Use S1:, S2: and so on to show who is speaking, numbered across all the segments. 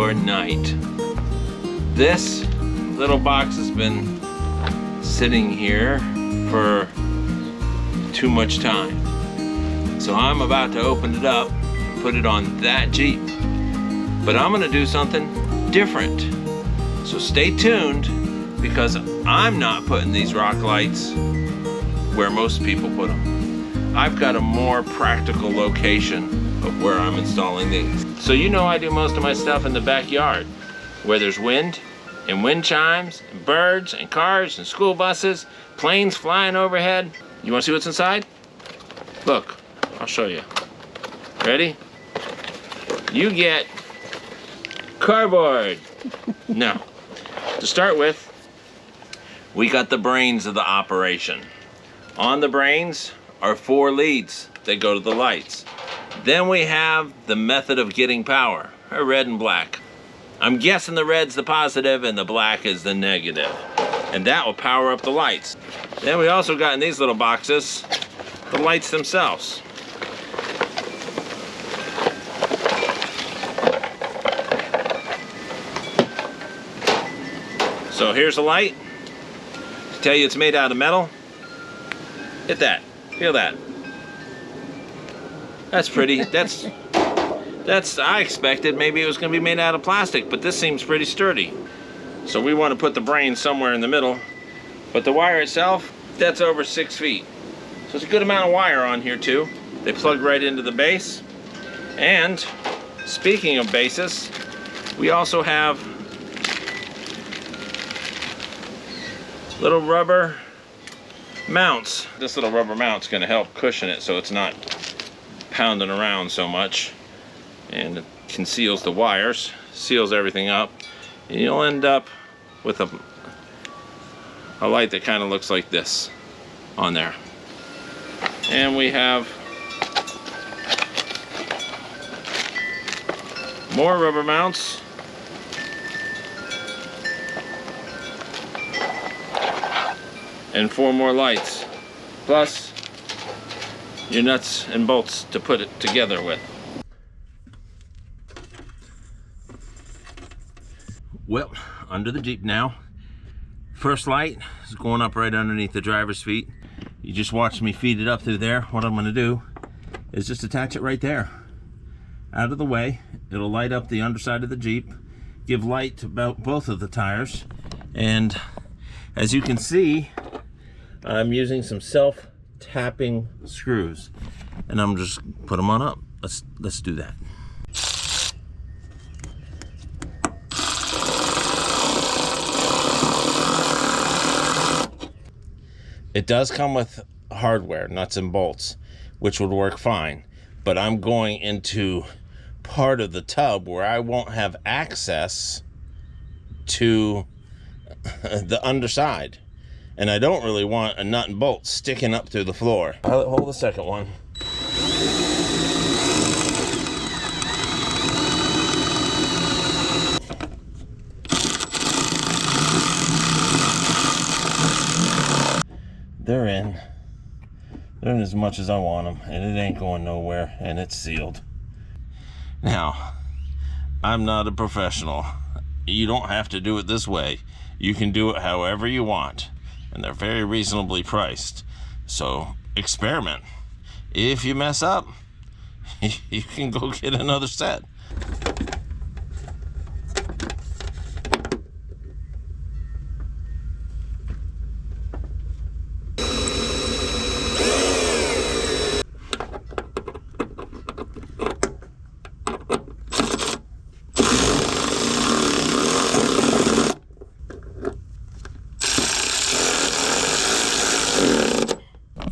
S1: your night. This little box has been sitting here for too much time. So I'm about to open it up and put it on that Jeep. But I'm gonna do something different. So stay tuned, because I'm not putting these rock lights where most people put them. I've got a more practical location of where I'm installing these. So you know I do most of my stuff in the backyard, where there's wind and wind chimes and birds and cars and school buses, planes flying overhead. You wanna see what's inside? Look, I'll show you. Ready? You get cardboard. No. To start with, we got the brains of the operation. On the brains are 4 leads that go to the lights. Then we have the method of getting power, red and black. I'm guessing the red's the positive and the black is the negative. And that will power up the lights. Then we also got in these little boxes, the lights themselves. So here's a light. To tell you it's made out of metal. Hit that, feel that. That's pretty, that's, I expected maybe it was gonna be made out of plastic, but this seems pretty sturdy. So we wanna put the brain somewhere in the middle, but the wire itself, that's over 6 feet. So it's a good amount of wire on here too. They plug right into the base. And speaking of bases, we also have little rubber mounts. This little rubber mount's gonna help cushion it so it's not pounding around so much, and it conceals the wires, seals everything up, and you'll end up with a light that kind of looks like this on there. And we have more rubber mounts. And 4 more lights, plus your nuts and bolts to put it together with. Well, under the Jeep now. First light is going up right underneath the driver's feet. You just watched me feed it up through there. What I'm gonna do is just attach it right there. Out of the way, it'll light up the underside of the Jeep, give light to about both of the tires, and as you can see, I'm using some self-tapping screws, and I'm just put them on up. Let's do that. It does come with hardware, nuts and bolts, which would work fine, but I'm going into part of the tub where I won't have access to the underside. And I don't really want a nut and bolt sticking up through the floor. I'll hold the second one. They're in. They're in as much as I want them, and it ain't going nowhere, and it's sealed. Now, I'm not a professional. You don't have to do it this way. You can do it however you want. And they're very reasonably priced. So experiment. If you mess up, you can go get another set.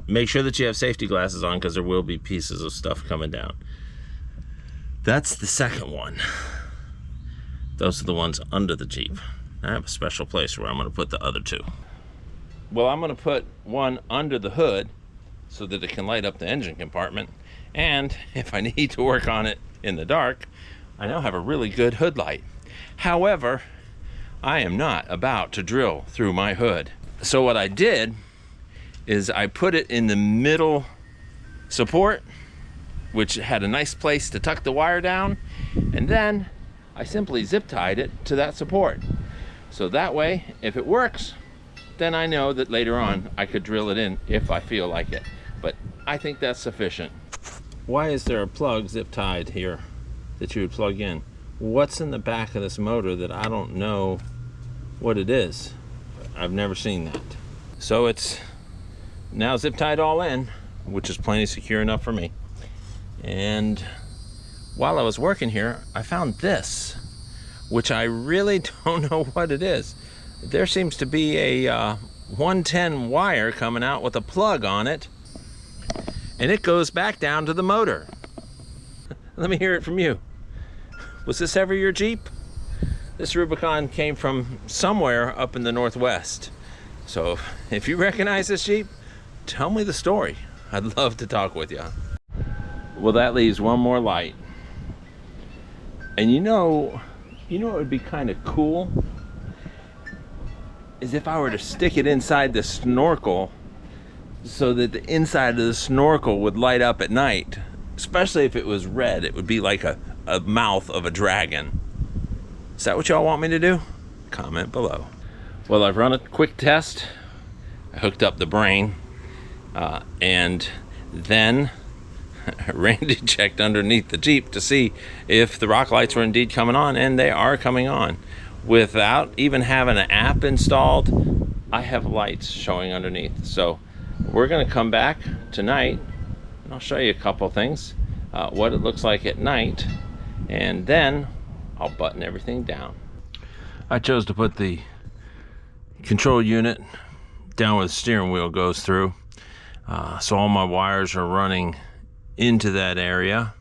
S1: Make sure that you have safety glasses on, because there will be pieces of stuff coming down. That's the second one. Those are the ones under the Jeep. I have a special place where I'm going to put the other 2. Well, I'm going to put one under the hood so that it can light up the engine compartment. And if I need to work on it in the dark, I now have a really good hood light. However, I am not about to drill through my hood. So what I did is I put it in the middle support, which had a nice place to tuck the wire down, and then I simply zip tied it to that support. So that way, if it works, then I know that later on I could drill it in if I feel like it. But I think that's sufficient. Why is there a plug zip tied here that you would plug in? What's in the back of this motor that I don't know what it is? I've never seen that. So it's now zip tied all in, which is plenty secure enough for me. And while I was working here, I found this, which I really don't know what it is. There seems to be a 110 wire coming out with a plug on it, and it goes back down to the motor. Let me hear it from you. Was this ever your Jeep? This Rubicon came from somewhere up in the Northwest. So if you recognize this Jeep, tell me the story. I'd love to talk with you. Well, that leaves one more light. And you know what would be kind of cool? Is if I were to stick it inside the snorkel so that the inside of the snorkel would light up at night. Especially if it was red, it would be like a mouth of a dragon. Is that what y'all want me to do? Comment below. Well, I've run a quick test. I hooked up the brain, and then Randy checked underneath the Jeep to see if the rock lights were indeed coming on, and they are coming on. Without even having an app installed, I have lights showing underneath. So we're gonna come back tonight, and I'll show you a couple things, what it looks like at night, and then I'll button everything down. I chose to put the control unit down where the steering wheel goes through, so all my wires are running into that area.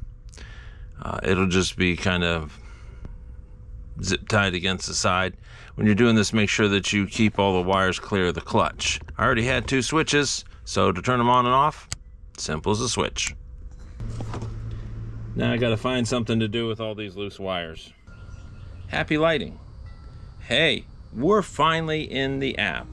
S1: It'll just be kind of zip tied against the side. When you're doing this, make sure that you keep all the wires clear of the clutch. I already had 2 switches, so to turn them on and off, simple as a switch. Now I gotta find something to do with all these loose wires. Happy lighting. Hey, we're finally in the app.